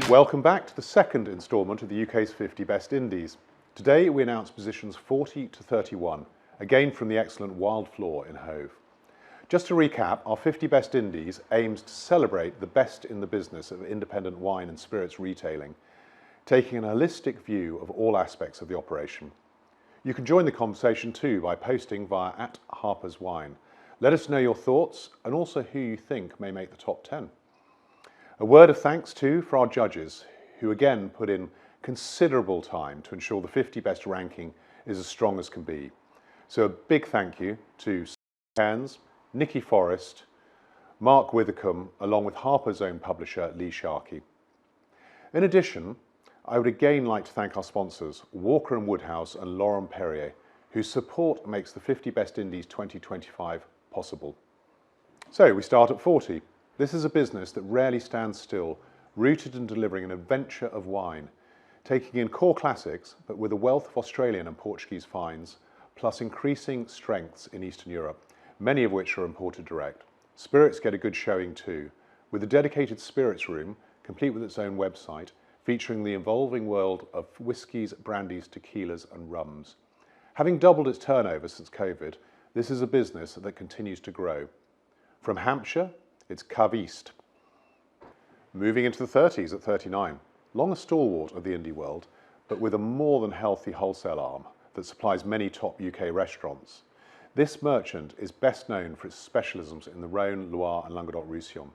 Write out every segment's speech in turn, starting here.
Welcome back to the second instalment of the UK's 50 Best Indies. Today we announce positions 40 to 31, again from the excellent Wild Floor in Hove. Just to recap, our 50 Best Indies aims to celebrate the best in the business of independent wine and spirits retailing, taking an holistic view of all aspects of the operation. You can join the conversation too by posting via @HarpersWine. Let us know your thoughts and also who you think may make the top 10. A word of thanks too for our judges, who again put in considerable time to ensure the 50 Best ranking is as strong as can be. So a big thank you to Cairns, Nikki Forrest, Mark Withercombe, along with Harper's own publisher Lee Sharkey. In addition, I would again like to thank our sponsors, Walker & Woodhouse and Laurent Perrier, whose support makes the 50 Best Indies 2025 possible. So we start at 40. This is a business that rarely stands still, rooted in delivering an adventure of wine, taking in core classics, but with a wealth of Australian and Portuguese finds, plus increasing strengths in Eastern Europe, many of which are imported direct. Spirits get a good showing too, with a dedicated spirits room, complete with its own website, featuring the evolving world of whiskies, brandies, tequilas and rums. Having doubled its turnover since COVID, this is a business that continues to grow. From Hampshire, it's Caviste. Moving into the 30s at 39, long a stalwart of the indie world, but with a more than healthy wholesale arm that supplies many top UK restaurants. This merchant is best known for its specialisms in the Rhône, Loire and Languedoc-Roussillon.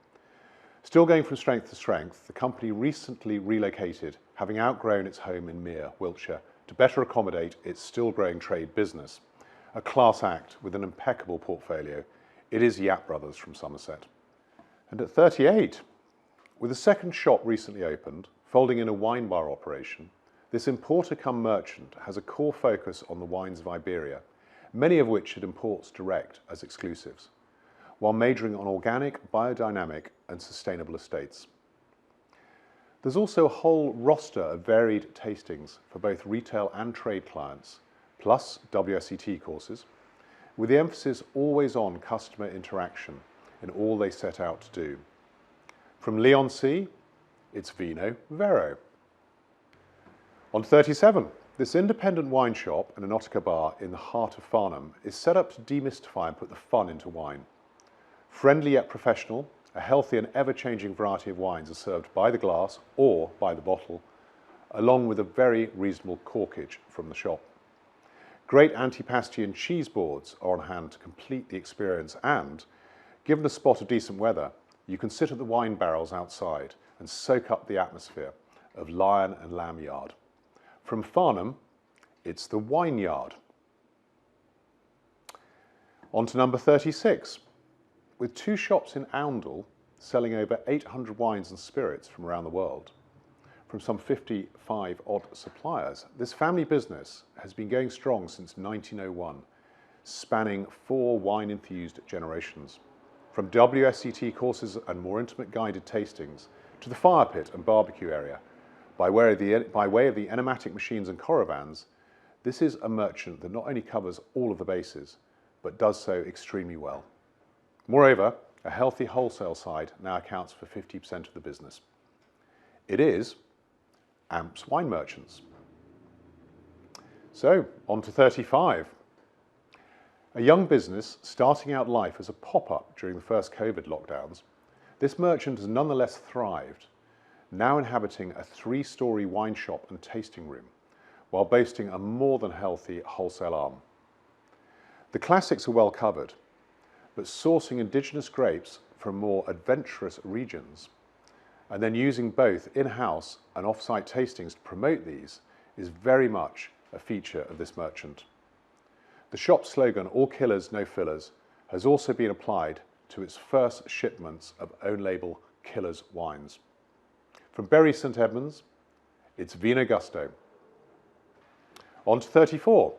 Still going from strength to strength, the company recently relocated, having outgrown its home in Mere, Wiltshire, to better accommodate its still growing trade business. A class act with an impeccable portfolio. It is Yapp Brothers from Somerset. And at 38, with a second shop recently opened, folding in a wine bar operation, this importer cum merchant has a core focus on the wines of Iberia, many of which it imports direct as exclusives, while majoring on organic, biodynamic and sustainable estates. There's also a whole roster of varied tastings for both retail and trade clients, plus WSET courses, with the emphasis always on customer interaction in all they set out to do. From Leon C, it's Vino Vero. On 37, this independent wine shop and Nautica bar in the heart of Farnham is set up to demystify and put the fun into wine. Friendly yet professional, a healthy and ever-changing variety of wines are served by the glass or by the bottle, along with a very reasonable corkage from the shop. Great antipasti and cheese boards are on hand to complete the experience, and given a spot of decent weather, you can sit at the wine barrels outside and soak up the atmosphere of Lion and Lamb Yard. From Farnham, it's the Wine Yard. On to number 36. With two shops in Oundle selling over 800 wines and spirits from around the world, from some 55 odd suppliers, this family business has been going strong since 1901, spanning 4 wine-enthused generations. From WSET courses and more intimate guided tastings to the fire pit and barbecue area, by way of the enigmatic machines and coravans, this is a merchant that not only covers all of the bases, but does so extremely well. Moreover, a healthy wholesale side now accounts for 50% of the business. It is Amps Wine Merchants. So, on to 35. A young business starting out life as a pop-up during the first COVID lockdowns, this merchant has nonetheless thrived, now inhabiting a 3-story wine shop and tasting room, while boasting a more than healthy wholesale arm. The classics are well covered, but sourcing indigenous grapes from more adventurous regions, and then using both in-house and off-site tastings to promote these, is very much a feature of this merchant. The shop's slogan, "All killers, no fillers," has also been applied to its first shipments of own-label Killers wines. From Bury St Edmunds, it's Vino Gusto. On to 34.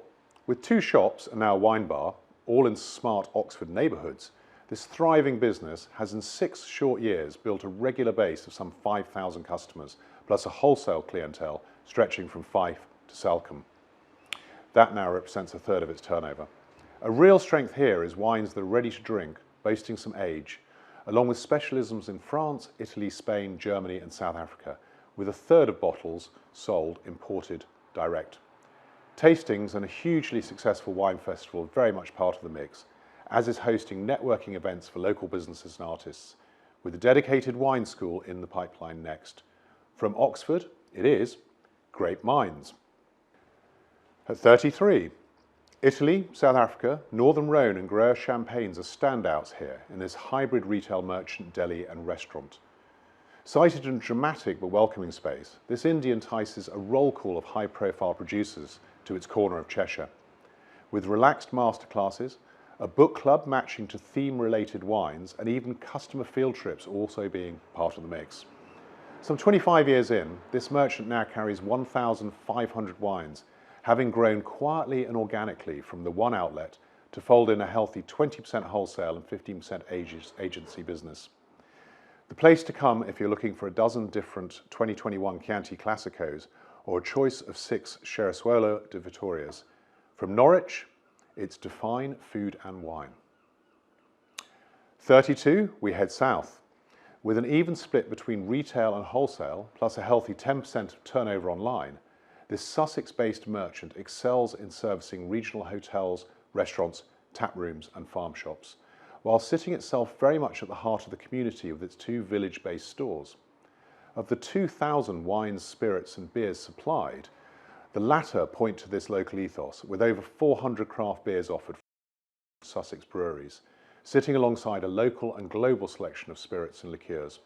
With 2 shops and now a wine bar, all in smart Oxford neighbourhoods, this thriving business has in 6 short years built a regular base of some 5,000 customers, plus a wholesale clientele stretching from Fife to Salcombe. That now represents 1/3 of its turnover. A real strength here is wines that are ready to drink, boasting some age, along with specialisms in France, Italy, Spain, Germany and South Africa, with a third of bottles sold imported direct. Tastings and a hugely successful wine festival are very much part of the mix, as is hosting networking events for local businesses and artists, with a dedicated wine school in the pipeline next. From Oxford, it is Grape Minds. At 33, Italy, South Africa, Northern Rhone and Gruyere champagnes are standouts here in this hybrid retail merchant, deli and restaurant. Sited in a dramatic but welcoming space, this indie entices a roll call of high-profile producers to its corner of Cheshire, with relaxed masterclasses, a book club matching to theme-related wines, and even customer field trips also being part of the mix. Some 25 years in, this merchant now carries 1,500 wines, having grown quietly and organically from the one outlet to fold in a healthy 20% wholesale and 15% agency business. The place to come if you're looking for a dozen different 2021 Chianti Classicos or a choice of 6 Cerasuolo de Vittorias. From Norwich, it's Define Food and Wine. 32, we head south. With an even split between retail and wholesale, plus a healthy 10% of turnover online, this Sussex-based merchant excels in servicing regional hotels, restaurants, tap rooms and farm shops, while sitting itself very much at the heart of the community with its 2 village-based stores. Of the 2,000 wines, spirits and beers supplied, the latter point to this local ethos, with over 400 craft beers offered from Sussex breweries, sitting alongside a local and global selection of spirits and liqueurs.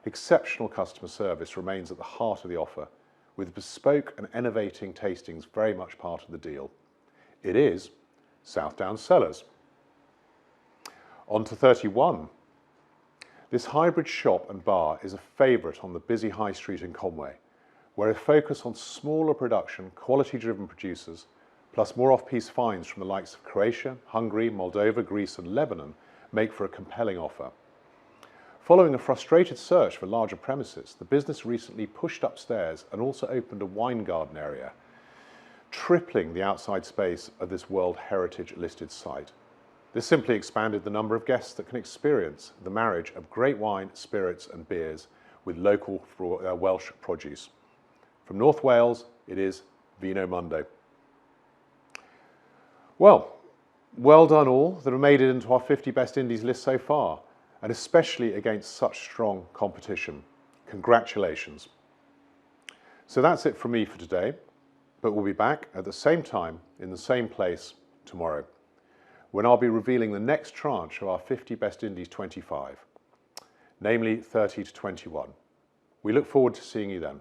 Exceptional customer service remains at the heart of the offer, with bespoke and innovating tastings very much part of the deal. It is Southdown Cellars. On to 31. This hybrid shop and bar is a favourite on the busy high street in Conway, where a focus on smaller production, quality-driven producers, plus more off-piece finds from the likes of Croatia, Hungary, Moldova, Greece and Lebanon make for a compelling offer. Following a frustrated search for larger premises, the business recently pushed upstairs and also opened a wine garden area, tripling the outside space of this World Heritage listed site. This simply expanded the number of guests that can experience the marriage of great wine, spirits and beers with local Welsh produce. From North Wales, it is Vino Mundo. Well done all that have made it into our 50 Best Indies list so far, and especially against such strong competition. Congratulations. So that's it from me for today, but we'll be back at the same time in the same place tomorrow, when I'll be revealing the next tranche of our 50 Best Indies 25, namely 30 to 21. We look forward to seeing you then.